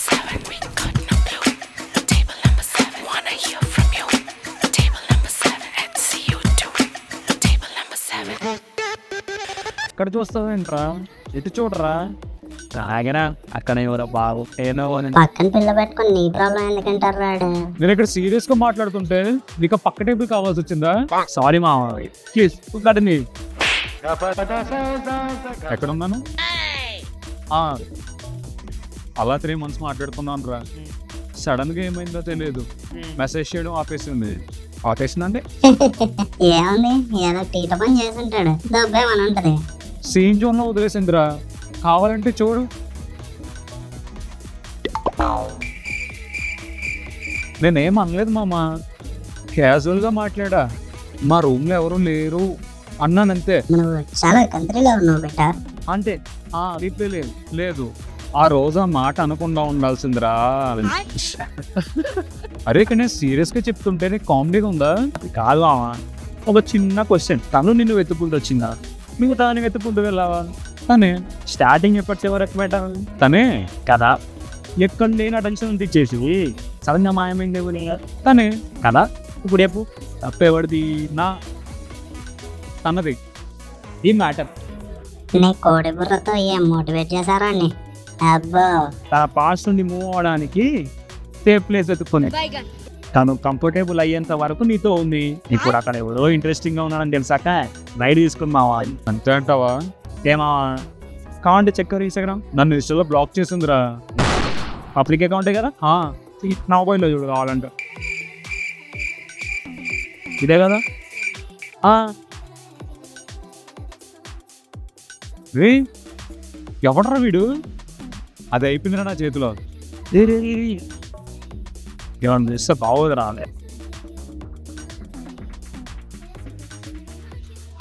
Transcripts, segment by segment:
seven, we got no clue. Table number seven, wanna hear from you. Table number seven, let's see you do. Table number seven. ఇక్కడ చూస్తావేంట్రా, ఎటు చూడరా. తాగినా అక్కడ ఎవరో బాగు ఏనో పక్కన పిల్ల పెట్టుకుని నీ ప్రాబ్లం ఎందుకంటారు రాడు? నేను ఇక్కడ సీరియస్ గా మాట్లాడుతుంటే నీకు పక్క టేబుల్ కావాల్సి వచ్చిందా? సారీ మా ప్లీజ్ కదండి. ఎక్కడ ఉన్నాను? అలా 3 months మాట్లాడుకున్నాను రా. సడన్ గా ఏమైందో తెలియదు, మెసేజ్ చేయడం ఆపేసింది. ఆపేసిందంటే ఏముంది, ఏదో టీట పని చేసి ఉంటాడు, దబ్బేమని ఉంటది. సీన్ జోన్ లో వదిలేసిందిరా, కావాలంటే చూడు. నేనేం అనలేదు మామ, క్యాజువల్ గా మాట్లాడా. మా రూమ్ లో ఎవరు లేరు అన్నానంతే. నువ్వు చాలా కంట్రీలో ఉన్నావు బెట. అంతే, రిప్లై లేదు. ఆ రోజు ఆ మాట అనకుండా ఉండాల్సిందిరా. అరే కానీ సీరియస్ గా చెప్తుంటేనే కామెడీగా ఉందా? కాదు మామ, ఒక చిన్న క్వశ్చన్. తను నిన్ను వెతుకుంటూ వచ్చిందా, నువ్వు తనని వెతుకుంటూ వెళ్ళావా? తనే. స్టార్టింగ్ ఎప్పటి వరకు పెట్టాలి తనే కదా. ఎక్కడ లేని అటెన్షన్ తెచ్చేసి సడన్ గా మాయమైంది తనే కదా. ఇప్పుడు చెప్పు, తప్పేవాడిది నా తనది. ఈ మ్యాటర్ నీ కోడి బుర్రతో ఏం మోటివేట్ చేశారండి? అబ్బో, తన పాస్ట్ నుండి మూవ్ అవడానికి సేఫ్ ప్లేస్ వెతుక్కుని తను కంఫర్టబుల్ అయ్యేంత వరకు నీతో ఉంది. ఇప్పుడు అక్కడ ఎవరో ఇంట్రెస్టింగ్ గా ఉన్నాడని తెలిసాక రైడ్ తీసుకుందావా? అంతే అంటావా? ఏమావా కావాలంటే చెక్ ఇన్స్టాగ్రామ్ నన్ను ఇన్స్టాలో బ్లాక్ చేసిందిరా. పబ్లిక్ అకౌంటే కదా, నా మొబైల్లో చూడు కావాలంటే. ఇదే కదా. ఎవడరా వీడు? అది అయిపోయిందిరా నా చేతిలో. ఏమన్నా ఇస్తే బాగోదురా.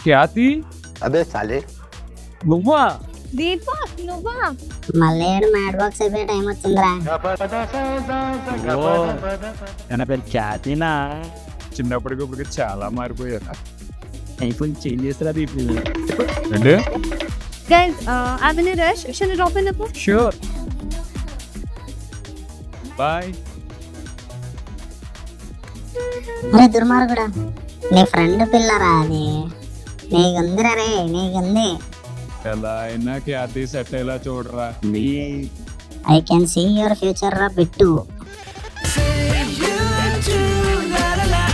ఖ్యాతి అదే సాలే నువ్వా? మళ్ళీ మ్యాడ్ బాక్స్ అయిపోయే టైం వచ్చిందిరా. నా పేరు ఖ్యాతినా. చిన్నప్పటికి ఇప్పటికి చాలా మారిపోయారు. అయిపోయి చేంజ్ చేస్తారా ఇప్పుడు? Guys, I'm in a rush. Shall I drop in a book? Sure. Bye. అరే దుర్మార్గుడా, నీ ఫ్రెండ్ పిల్లరా అది. నీకుందిరా రే, నీకుంది. ఎలా అయినా ఖ్యాతి సెట్ అయ్యేలా చూడరా. I can see your future రా Bittu. Say you do, la la la,